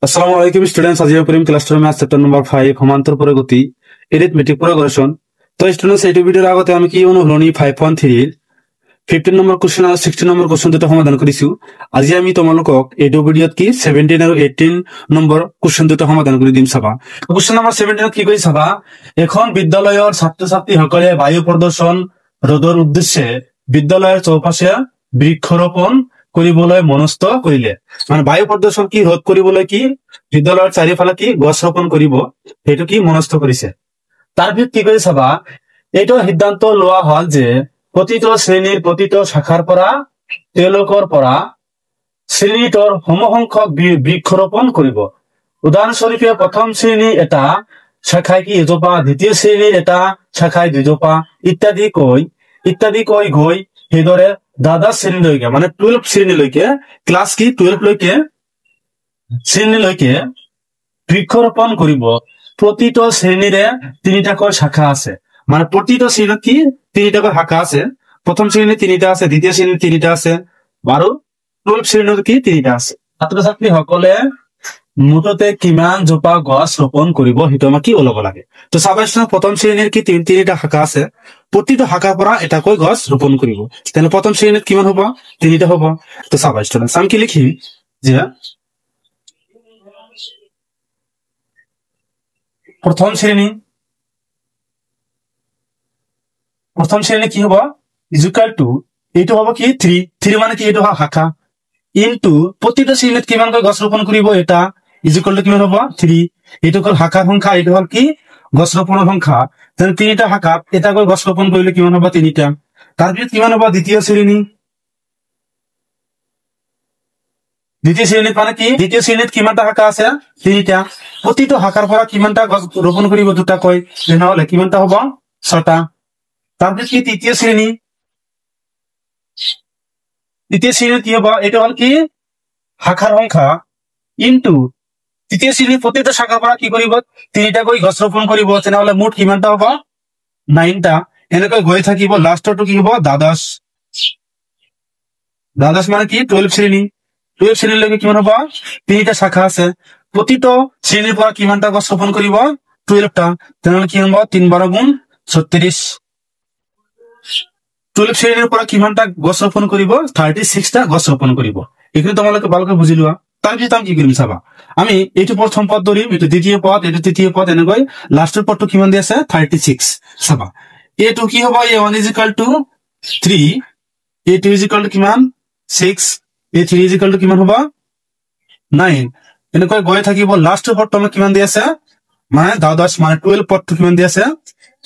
আসসালামু আলাইকুম স্টুডেন্টস, আজি আমি ক্লাস 10 ম্যাথ চ্যাপ্টার নাম্বার 5 সমান্তর প্রগতি এরিথমেটিক প্রোগ্রেশন। তো স্টুডেন্টস এই ভিডিওর আগতে আমি কি অনুশীলনী 5.3 এর 15 নম্বৰ কোশ্চেন আৰু 16 নম্বৰ কোশ্চেন দুটা সমাধান কৰিছো। আজি আমি তোমালোকক এই ভিডিওত কি 17 আৰু 18 নম্বৰ কোশ্চেন দুটা সমাধান কৰি দিম। চাবা কোশ্চেন নম্বৰ 17 কি কৰি চাবা, এখন বিদ্যালয়ৰ ছাত্ৰ ছাত্ৰীসকলে বায়ু প্ৰদূষণ ৰোধৰ উদ্দেশ্যে বিদ্যালয়ৰ চৌপাশে বৃক্ষৰোপণ কৰিবলৈ মনস্থ কৰিলে। মানে বায়ু প্ৰদূষণ কি ৰোধ কৰিবলৈ কি বিদ্যালয়ৰ চাৰিওফালে কি গছ ৰোপণ কৰিব, সেইটো কি মনস্থ কৰিছে। তাৰ ভিতৰত কি কৰি চাবা, এইটো সিদ্ধান্ত লোৱা হল যে প্ৰতিটো শ্ৰেণীৰ প্ৰতিটো শাখাৰ পৰা তেওঁলোকৰ পৰা শ্ৰেণীটোৰ সমসংখ্যক বৃক্ষৰোপণ কৰিব। উদাহৰণস্বৰূপে প্ৰথম শ্ৰেণীৰ এটা শাখাই কি এজোপা, দ্বিতীয় শ্ৰেণীৰ এটা শাখাই দুজোপা ইত্যাদিকৈ গৈ সেইদৰে দ্বাদশ শ্ৰেণীলৈকে মানে 12 শ্ৰেণীলৈকে ক্লাছ কি 12 লৈকে শ্ৰেণীলৈকে বৃক্ষৰোপণ কৰিব। প্ৰতিটো শ্ৰেণীৰে তিনিটাকৈ শাখা আছে, মানে প্ৰতিটো শ্ৰেণীত কি তিনিটাকৈ শাখা আছে। প্ৰথম শ্ৰেণীত তিনিটা আছে, দ্বিতীয় শ্ৰেণীত তিনিটা আছে আৰু 12 শ্ৰেণীত কি তিনিটা আছে। ছাত্ৰ ছাত্ৰীসকলে মুঠতে কিমান জোপা গছ ৰোপণ কৰিব সেইটো আমাক কি ওলাব লাগে। তো চাবাচোন, প্ৰথম শ্ৰেণীৰ কি তিনিটা শাখা আছে, প্ৰতিটো শাখাৰ পৰা এটাকৈ গছ ৰোপণ কৰিব। তেনে প্ৰথম শ্ৰেণীত কিমান হ'ব, তিনিটা হ'ব। তো চাবাচোন আমি কি লিখিম যে প্ৰথম শ্ৰেণী কি হব ইকুয়াল টু এইটো হব কি 3 মানে কি এইটো শাখা ইনটু প্ৰতিটো শ্ৰেণীত কিমানকৈ গছ ৰোপণ কৰিব এটা ইকুয়াল টু কিমান হব 3। এইটো হল শাখাৰ সংখ্যা, এইটো হল কি গছ ৰোপণৰ সংখ্যা। তেনে তিনিটা শাখাত এটাকৈ গছ ৰোপণ কৰিলে কিমান হব তিনিটা। তাৰপিছত কিমান হব দ্বিতীয় শ্ৰেণীত মানে কি দ্বিতীয় শ্ৰেণীত কিমানটা শাখা আছে তিনিটা, প্ৰতিটো শাখাৰ পৰা কিমানটা গছ ৰোপণ কৰিব দুটাকৈ, তেনেহলে কিমানটা হব 6টা। তাৰপিছত কি তৃতীয় শ্ৰেণীত কি হব, এইটো হল কি শাখাৰ সংখ্যা ইনটু তৃতীয় শ্ৰেণীৰ প্ৰতিটো শাখাৰ পৰা কি কৰিব তিনিটাকৈ গছ ৰোপণ কৰিব, তেনেহলে মুঠ কিমানটা হব 9টা। এনেকৈ গৈ থাকিব, লাষ্টৰটো কি হব দ্বাদশ মানে কি 12 শ্ৰেণীলৈকে কিমান হব তিনিটা শাখা আছে, প্ৰতিটো শ্ৰেণীৰ পৰা কিমানটা গছ ৰোপণ কৰিব 12টা। তেনেহলে কি হব 3 12 গুণ 36। 12 শ্ৰেণীৰ পৰা কিমানটা গছ ৰোপণ কৰিব 36টা গছ ৰোপণ কৰিব। এইখিনি তোমালোকে ভালকৈ বুজি লোৱা। তাৰপিছত আমি কি কৰিম চাবা, আমি এইটো প্ৰথম পদ ধৰিম, এইটো দ্বিতীয় পদ, এইটো তৃতীয় পদ, এনেকৈ লাষ্টৰ পদটো কিমান দি আছে 36। চাবা এইটো কি হব a1 equal to 3, a2 equal to কিমান 6, a3 ইকুয়াল টু কিমান হব 9। এনেকৈ গৈ থাকিব, লাষ্টৰ পদটো আমাক কিমান দি আছে মানে দ্বাদশ মানে 12 পদটো কিমান দি আছে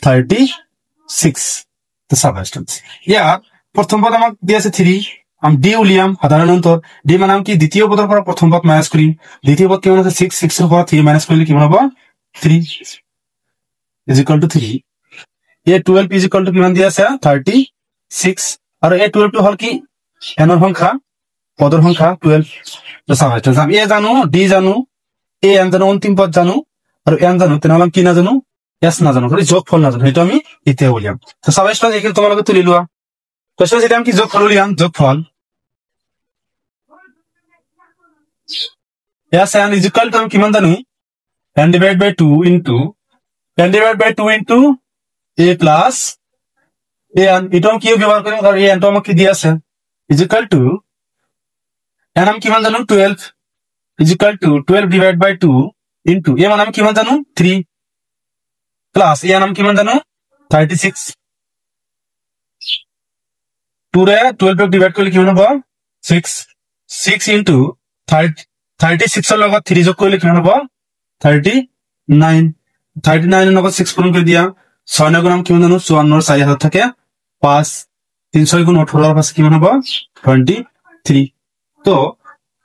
36। চাবা ইয়াত প্ৰথম পদ আমাক দি আছে 3, আমি ডি উলিয়াম সাধাৰণ অন্তৰ। ডি মানে আমি কি দ্বিতীয় পদৰ পৰা প্ৰথম পদ মাইনাস কৰিম, দ্বিতীয় পদ কিমান আছে 6, 6 ৰ পৰা 3 মাইনাস কৰিলে কিমান হব 3 is equal two 3। a12 is equal two কিমান দি আছে 36, আৰু a12 টো হল কি এনৰ সংখ্যা পদৰ সংখ্যা 12। তো চাবা আমি এ জানো, ডি জানো, এ এন জানো, অন্তিম পদ জানো আৰু এন জানো, তেনেহলে আমি কি নাজানো এস নাজানো, যোগফল নাজানো, সেইটো আমি এতিয়া উলিয়াম। তো চাবা এইখিনি তোমালোকে তুলি লোৱা। কোশ্চেন যেটা আমি কি যোগফল উলিয়াম, যোগফল এস এন ইজ ইকুয়াল টু আমি কিমান জানো n divide by 2 into a plus a n। এটা আমি কি ব্যবহার করিম কারণ a n টো আমাকে কি দিয়ে আছে ইজ ইকুয়াল টু n আমি কিমান জানো 12 is equal to 12 divide by 2 into a মানে আমি কিমান জানো 3 প্লাস a n আমি কিমান জানো 36। 2 রে 12 ডিভাইড করলে কিমান হব 6 ইনটু 36 এর লগত 3 যোগ করলে কিমান হব 39। 39 এর লগত 6 পূরণ করে দিয়া 6 9 গুণ আমি কিমান জানো 54 4 হাত থাকে 5, 3 6 গুণ 18 পাশে কিমান হব 23। তো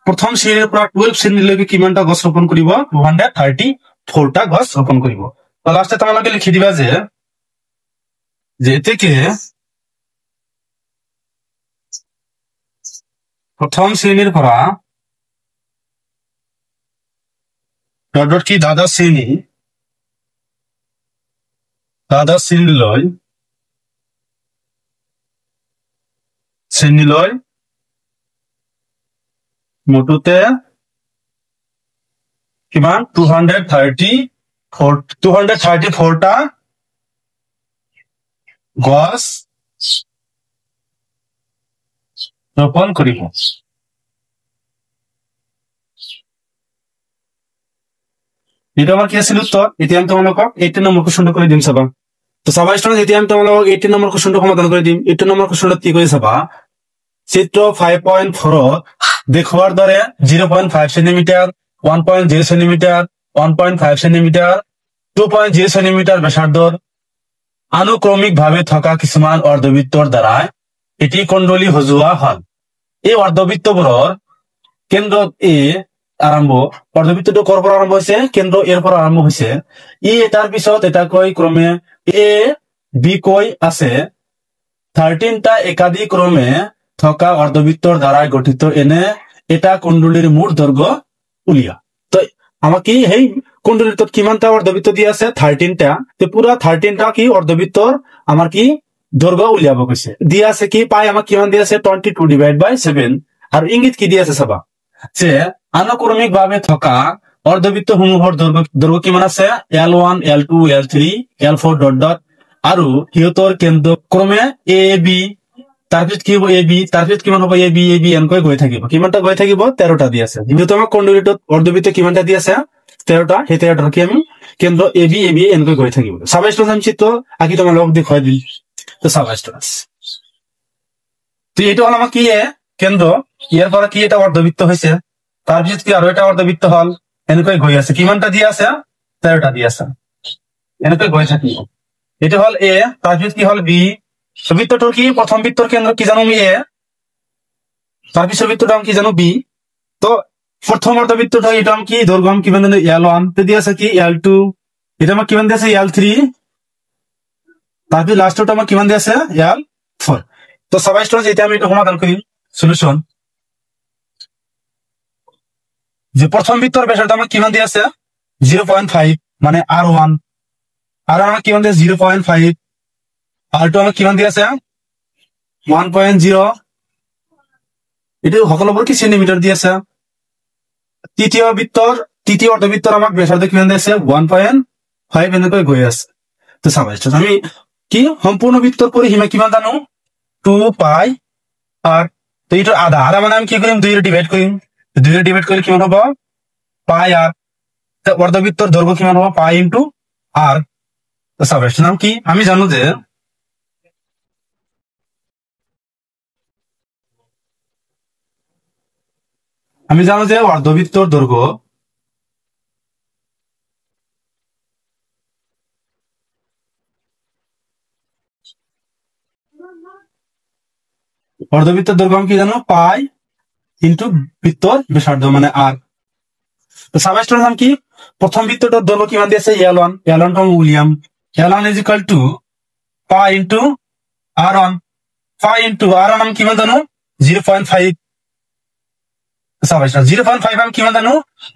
প্রথম শ্রেণীর পৰা 12 শ্ৰেণীলৈকে কিমানটা গছ ৰোপণ কৰিব 234টা গছ ৰোপণ কৰিব। তো লাস্টে তোমালোকে লিখি দিবা যে থেকে প্ৰথম শ্ৰেণীৰ পৰা কি দ্বাদশ শ্ৰেণীলৈ মুঠতে কিমান 234টা গছ ৰোপণ কৰিব। এটা আমাৰ কি আছিল উত্তৰ। এতিয়া আমি তোমালোকক 18 নম্বৰ কোশ্চেনটো কৰি দিম চাবা। তো চাবা স্টুডেন্ট, এতিয়া আমি তোমালোকক 18 নম্বৰ কোশ্চেনটো সমাধান কৰি দিম। 18 নম্বৰ কোশ্চেনটো কি কৰি চাবা, চিত্ৰ 5.4 দেখুৱাৰ দৰে 0.5 সেন্টিমিটাৰ, 1.0 সেন্টিমিটাৰ, 1.5 সেন্টিমিটাৰ, 2.0 সেন্টিমিটাৰ ব্যাসাৰ্ধৰ আনুক্ৰমিকভাৱে থকা কিছুমান অৰ্ধবৃত্তৰ দ্বাৰা এটি কুণ্ডলী সজোৱা হল। এই অৰ্ধবৃত্তবোৰৰ কেন্দ্ৰ এ আৰম্ভ, অৰ্ধবৃত্তটো কৰ পৰা আৰম্ভ হৈছে, কেন্দ্ৰ এৰ পৰা আৰম্ভ হৈছে। ই এটাৰ পিছত এটাকৈ ক্ৰমে এ বি কৈ আছে 13টা একাধিক ক্ৰমে থকা অৰ্ধবৃত্তৰ দ্বাৰা গঠিত এনে এটা কুণ্ডলীৰ মুঠ দৈৰ্ঘ্য উলিয়া। তো আমাক কি সেই কুণ্ডলীটোত কিমানটা অৰ্ধবৃত্ত দিয়া আছে, 13টা। তো পুৰা 13টা কি অৰ্ধবৃত্তৰ আমাৰ কি দৈৰ্ঘ্য উলিয়াব কৈছে। দিয়া আছে কি পাই আমাক কিমান দিয়া আছে 22/7। আৰু ইংগিত কি দিয়া আছে চাবা, যে আনুক্ৰমিকভাৱে থকা অৰ্ধবৃত্তসমূহৰ দৈৰ্ঘ্য কিমান আছে, L1, L2, L3, L4 ... আৰু সিহঁতৰ কেন্দ্ৰ ক্ৰমে এ বি, তাৰপিছত কি হ'ব এ বি, তাৰপিছত কিমান হ'ব এ বি এনেকৈ গৈ থাকিব। কিমানটা গৈ থাকিব, 13টা দি আছে। যিহেতু আমাক কুণ্ডলীটোত অৰ্ধবৃত্ত কিমানটা দি আছে, 13টা। সেই 13টাৰ কি আমি কেন্দ্ৰ এ বি এনেকৈ গৈ থাকিব। চাবা ষ্টুডেন্ট, আমি চিত্ৰ আঁকি তোমালোকক দেখুৱাই দিম। তো চাবা ষ্টুডেন্ট, তো এইটো হল আমাৰ কি কেন্দ্ৰ, ইয়াৰ পৰা কি এটা অৰ্ধবৃত্ত হৈছে, তাৰপিছত কি আৰু এটা অৰ্ধবৃত্ত হল, এনেকৈ গৈ আছে। কিমানটা দি আছে, 13টা দি আছে, এনেকৈ গৈ থাকিব। এটা হল এ, তাৰপিছত কি হল বি। বৃত্তটোৰ কি প্ৰথম বৃত্তৰ কেন্দ্ৰ কি জানো আমি এ, তাৰপিছত বৃত্তটো আমি কি জানো বি। তো প্ৰথম অৰ্ধবৃত্তটো এটা আমি কি দৈৰ্ঘ্য আমি কিমান জানো L1, দি আছে কি L2, এটা আমাক কিমান দি আছে L3, তাৰপিছত লাষ্টটো আমাক কিমান দি আছে L4। তো চাবা ষ্টুডেন্ট, এতিয়া আমি এটা সমাধান কৰিম সলিউশন। যে প্রথম বৃত্তর ব্যাসার্ধ আমার কিমান দিয়ে আছে 0.5 মানে R1, আর আমার কিমান দিয়ে 0.5, R2 আমার কিমান দিয়ে আছে 1.0, এটা সকলোবোৰ কি সেন্টিমিটার দিয়ে আছে। তৃতীয় অর্ধবৃত্তর আমাক ব্যাসার্ধ কিমান দিয়ে আছে 1.5 এনেকৈ গৈ আছে। তো চাবা আমি কি সম্পূর্ণ বৃত্তর পরিসীমা কিমান জানো 2πr। তো এটা আধা মানে আমি কি কৰিম 2 ৰে ডিভাইড কৰিম, 2 ৰে ডিভাইড কৰিলে কিমান হ'ব পাই আর। অর্ধবৃত্তর দৈর্ঘ্য কিমান হ'ব পাই ইনটু আর। তো সাবস্টেন্স নাম কি আমি জানো যে অর্ধবৃত্তর দৈর্ঘ্য আমি কি জানো পাই ইনটু বৃত্তর ব্যাসার্ধ মানে আর। তো সাবস্টেন্স নাম কি প্রথম বৃত্তটার দৈর্ঘ্য কিমান দিয়েছে L1, L1 টা উলিয়াম, L1 is equal to পাই ইনটু R1, পাই ইনটু R1 আমি কিমান জানো 0.5। সাবস্টেন্স 0.5 আমি কিমান জানো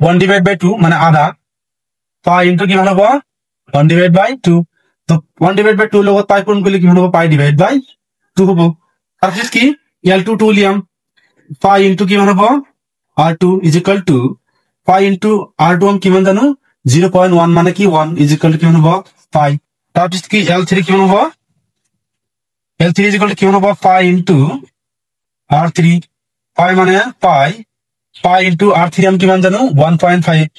1/2 মানে আধা, পাই ইনটু কিমান হ'ব 1/2। তো 1/2 লগত পাই পূৰণ কৰিলে কিমান হ'ব পাই ডিভাইড বাই 2 হ'ব। তাৰপিছত কি L2 টো উলিয়াম, পাই ইনটু কিমান হ'ব R2 is equal to পাই ইনটু R2 আমি কিমান জানো 0.1 মানে কি 1 is equal to কিমান হ'ব পাই। তাৰপিছত কি L3 কিমান হ'ব, L3 is equal to কিমান হ'ব পাই ইনটু R3, পাই মানে পাই ইনটু R3 আমি কিমান জানো 1.5,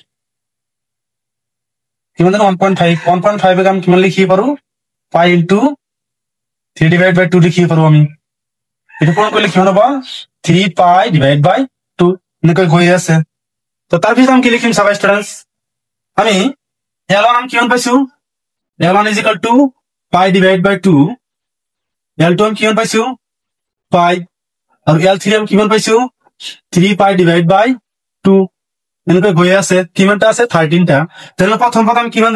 কিমান জানো 1.5 আমি কিমান লিখিব পাৰো পাই ইনটু 3/2 লিখিব পাৰো আমি। এটা পূৰণ কৰিলে কিমান হ'ব 3 পাই ডিভাইড বাই 2 এনেকৈ গৈ আছে। তো তাৰপিছত আমি কি লিখিম চাবা ষ্টুডেন্টস, আমি L1 আমি কিমান পাইছো L1 is equal to pi divide by 2, L2 আমি কিমান পাইছো পাই, আৰু L3 আমি কিমান পাইছো 3 পাই ডিভাইড বাই 2 এনেকৈ গৈ আছে। কিমানটা আছে 13টা। তেনেহলে প্ৰথম পদ আমি কিমান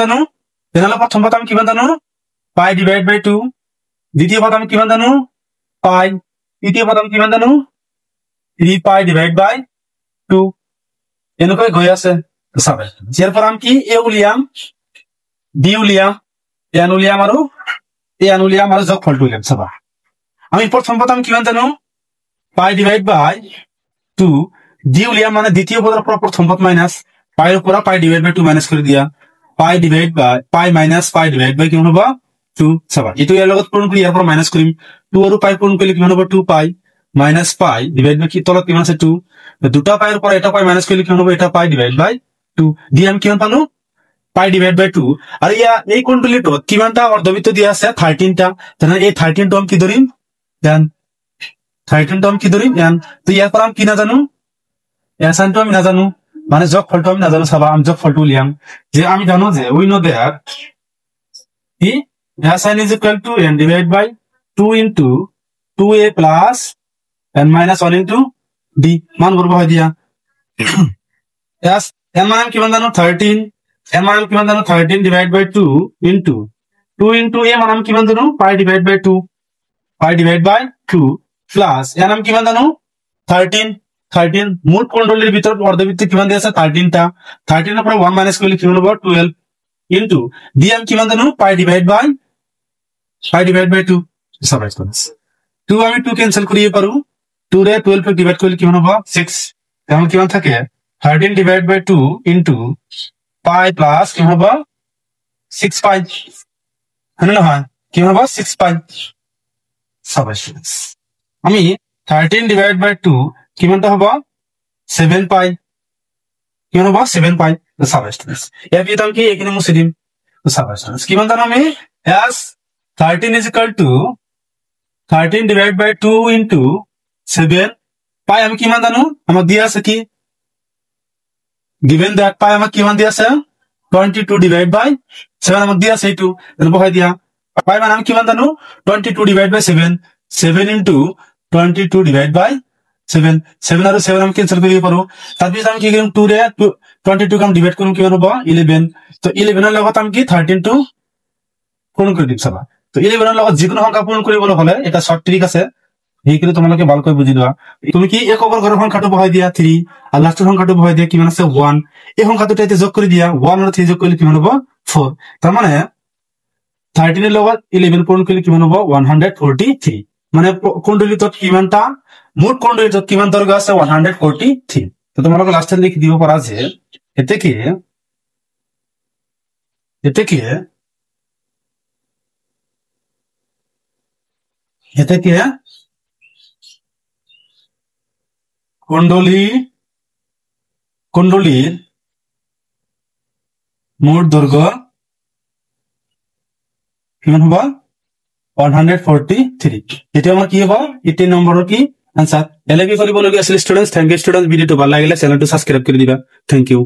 জানো পাই ডিভাইড বাই 2, দ্বিতীয় পদ আমি কিমান জানো পাই, তৃতীয় পদ আমি কিমান জানো 3 পাই ডিভাইড বাই 2 এনেকৈ গৈ আছে। চাবে ইয়াৰ পৰা আমি কি এ উলিয়াম, বি উলিয়াম, এন উলিয়াম আৰু যোগফলটো উলিয়াম। চাবা আমি প্ৰথম পদ আমি কিমান জানো পাই ডিভাইড বাই 2, ডি উলিয়াম মানে দ্বিতীয় পদৰ পৰা প্ৰথম পদ মাইনাস, পাইৰ পৰা পাই ডিভাইড বাই 2 মাইনাস কৰি দিয়া পাই ডিভাইড বাই পাই মাইনাস পাই ডিভাইড বাই কিমান হ'ব 2 চাবা এটো ইয়াৰ লগত পূৰণ কৰি ইয়াৰ পৰা মাইনাস কৰিম 2 আৰু পাই পূৰণ কৰিলে কিমান হ'ব 2 পাই মাইনাস পাই ডিভাইড বাই কি তলত কিমান আছে 2 দুটা পাইৰ পৰা এটা পাই মাইনাস কৰিলে কিমান হ'ব এটা পাই ডিভাইড বাই 2 দি আমি কিমান পালো পাই ডিভাইড বাই 2 আৰু ইয়া এই কোণডলীটোত কিমানটা অৰ্ধবৃত্ত দিয়া আছে 13 টা তেনে এই 13 টো আমি কি ধৰিম দেন 13 টো আমি কি ধৰিম দেন তো ইয়াৰ পৰা আমি কি না জানো এসাইনটো আমি না জানো মানে যোগফলটো আমি না জানো চাবা আমি যোগফলটো উলিয়াম যে আমি জানো যে we know that E sin is equal to n divided by 2 into 2a plus n minus 1 into d মান করব হয় দিয়া yes n মান কিমান জানো 13 n মান কিমান জানো 13 divided by 2 into a মান কিমান জানো pi divided by 2 plus n কিমান জানো 13 মূল কোণডলীৰ ভিতৰত অৰ্ধবৃত্ত কিমান দিয়া আছে 13 টা 13 ৰ পৰা 1 মাইনাস কৰিলে কিমান হ'ব 12 into d কিমান জানো pi divided by 2 সাবরাইজ করছ 2 আমি 2 ক্যান্সেল করিয়ে পারু 2 রে 12 কে ডিভাইড করলে কিমান হবে 6 তাহলে কিমান থাকে 13 divided by 2 into pi plus কিমান হবে 6 pi হলো না হয় কিমান হবে 6 pi সাবরাইজ করছ আমি 13 divided by 2 কিমানটা হবে 7 pi কিমান হবে 7 pi সাবরাইজ করছ এর বিয়ে আমি কি এখানে মুছে দিম সাবরাইজ করছ কিমান জানো আমি as 13 is equal to 13 divided by 2 into 7 pi আমি কিমান জানো আমাক দিয়া আছে কি given that pi আমাক কিমান দিয়া আছে 22 divided by 7 আমাক দিয়া আছে এইটো এর বহাই দিয়া pi মানে আমি কিমান জানো 22 divided by 7 7 into 22 divided by 7 7 আৰু 7 আমি ক্যান্সেল কৰিব পাৰো তাৰ পিছত আমি কি কৰিম 2 ৰে 22 কাম ডিভাইড কৰিম কিমান হ'ব 11 তো 11 এৰ লগত আমি কি 13 টো পূৰণ কৰি দিম চাবা তো 11 এৰ লগত যিকোনো সংখ্যা পূৰণ কৰিবলৈ হলে এটা শৰ্ট ট্ৰিক আছে এইখিনি তোমালোকে ভালকৈ বুজি লোৱা তুমি কি এককৰ ঘৰৰ সংখ্যাটো বহাই দিয়া 3 আৰু লাষ্টৰ সংখ্যাটো বহাই দিয়া কিমান আছে 1 এই সংখ্যাটো এতে যোগ কৰি দিয়া 1 আৰু 3 যোগ কৰিলে কিমান হ'ব 4 তাৰ মানে 13 এৰ লগত 11 পূৰণ কৰিলে কিমান হ'ব 143 মানে কোণডলীটোত কিমানটা মোট কোণডলীটোত কিমান দৈৰ্ঘ্য আছে 143 তো তোমালোকে লাষ্টত লিখি দিব পাৰা যে এতে কি কুণ্ডলীৰ মোট দৈৰ্ঘ্য কিমান হ'ব 143 এটা আমাৰ কি হ'ব 18 নম্বৰৰ কি আনসাৰ এলাকি কৰিবলগীয়া আছিল স্টুডেন্টস থ্যাংক ইউ স্টুডেন্টস ভিডিওটো ভাল লাগিলে চ্যানেলটো সাবস্ক্ৰাইব কৰি দিবা থ্যাংক ইউ